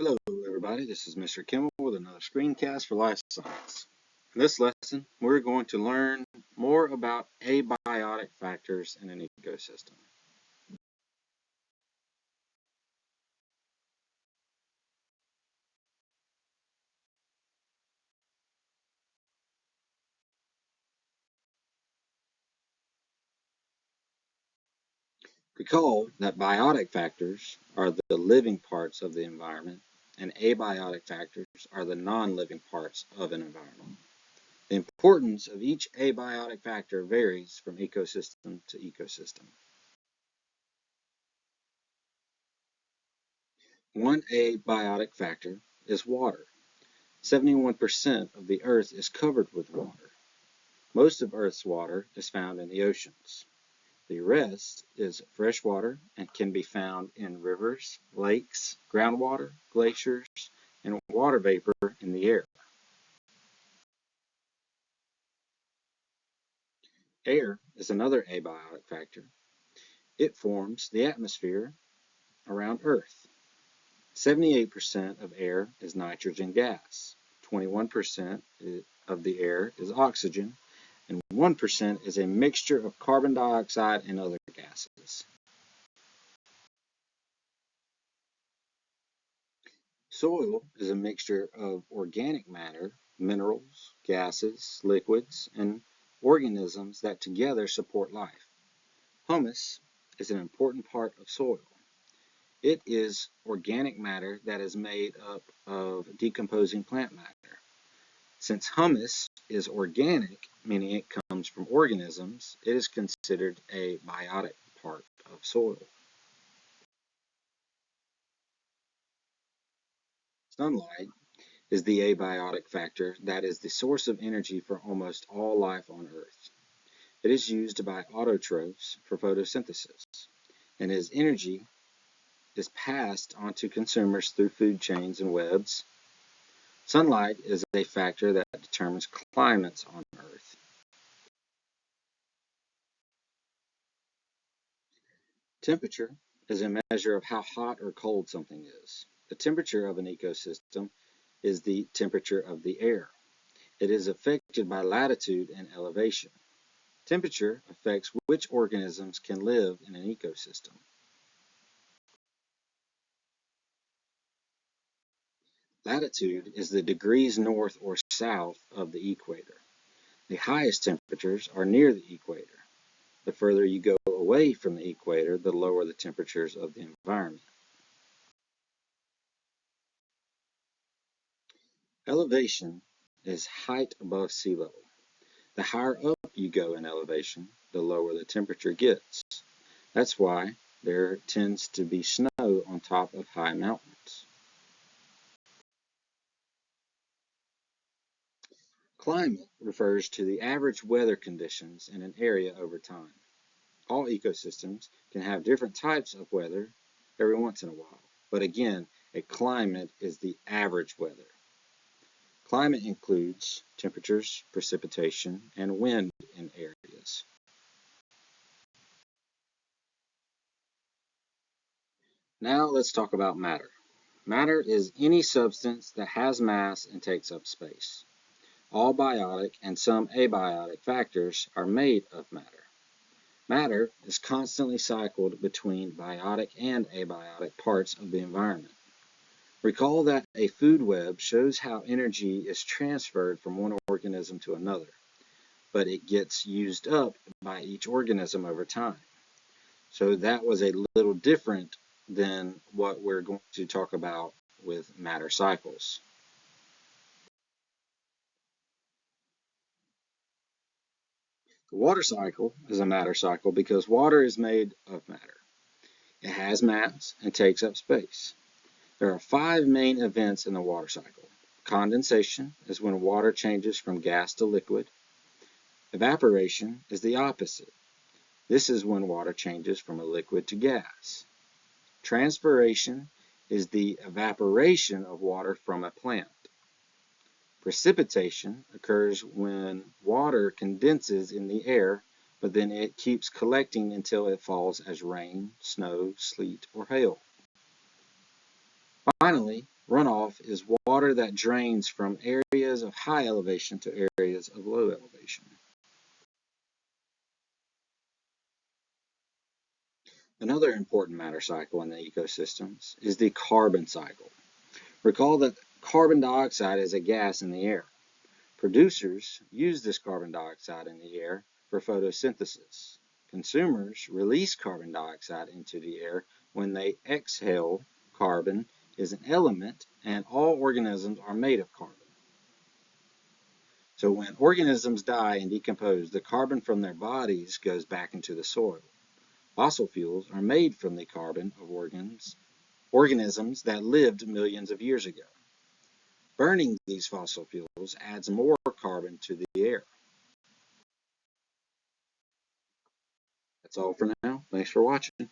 Hello everybody, this is Mr. Kimmel with another screencast for life science. In this lesson, we're going to learn more about abiotic factors in an ecosystem. Recall that biotic factors are the living parts of the environment and abiotic factors are the non-living parts of an environment. The importance of each abiotic factor varies from ecosystem to ecosystem. One abiotic factor is water. 71% of the Earth is covered with water. Most of Earth's water is found in the oceans. The rest is fresh water and can be found in rivers, lakes, groundwater, glaciers, and water vapor in the air. Air is another abiotic factor. It forms the atmosphere around Earth. 78% of air is nitrogen gas. 21% of the air is oxygen, and 1% is a mixture of carbon dioxide and other gases. Soil is a mixture of organic matter, minerals, gases, liquids, and organisms that together support life. Humus is an important part of soil. It is organic matter that is made up of decomposing plant matter. Since humus is organic, meaning it comes from organisms, it is considered a biotic part of soil. Sunlight is the abiotic factor that is the source of energy for almost all life on Earth. It is used by autotrophs for photosynthesis, and as energy is passed on to consumers through food chains and webs. Sunlight is a factor that determines climates on Earth. Temperature is a measure of how hot or cold something is. The temperature of an ecosystem is the temperature of the air. It is affected by latitude and elevation. Temperature affects which organisms can live in an ecosystem. Latitude is the degrees north or south of the equator. The highest temperatures are near the equator. The further you go away from the equator, the lower the temperatures of the environment. Elevation is height above sea level. The higher up you go in elevation, the lower the temperature gets. That's why there tends to be snow on top of high mountains. Climate refers to the average weather conditions in an area over time. All ecosystems can have different types of weather every once in a while, but again, a climate is the average weather. Climate includes temperatures, precipitation, and wind in areas. Now let's talk about matter. Matter is any substance that has mass and takes up space. All biotic and some abiotic factors are made of matter. Matter is constantly cycled between biotic and abiotic parts of the environment. Recall that a food web shows how energy is transferred from one organism to another, but it gets used up by each organism over time. So that was a little different than what we're going to talk about with matter cycles. The water cycle is a matter cycle because water is made of matter. It has mass and takes up space. There are 5 main events in the water cycle. Condensation is when water changes from gas to liquid. Evaporation is the opposite. This is when water changes from a liquid to gas. Transpiration is the evaporation of water from a plant. Precipitation occurs when water condenses in the air, but then it keeps collecting until it falls as rain, snow, sleet, or hail. Finally, Runoff is water that drains from areas of high elevation to areas of low elevation. Another important matter cycle in the ecosystems is the carbon cycle. Recall that carbon dioxide is a gas in the air. Producers use this carbon dioxide in the air for photosynthesis. Consumers release carbon dioxide into the air when they exhale. Carbon is an element, and all organisms are made of carbon. So when organisms die and decompose, the carbon from their bodies goes back into the soil. Fossil fuels are made from the carbon of organisms that lived millions of years ago. Burning these fossil fuels adds more carbon to the air. That's all for now. Thanks for watching.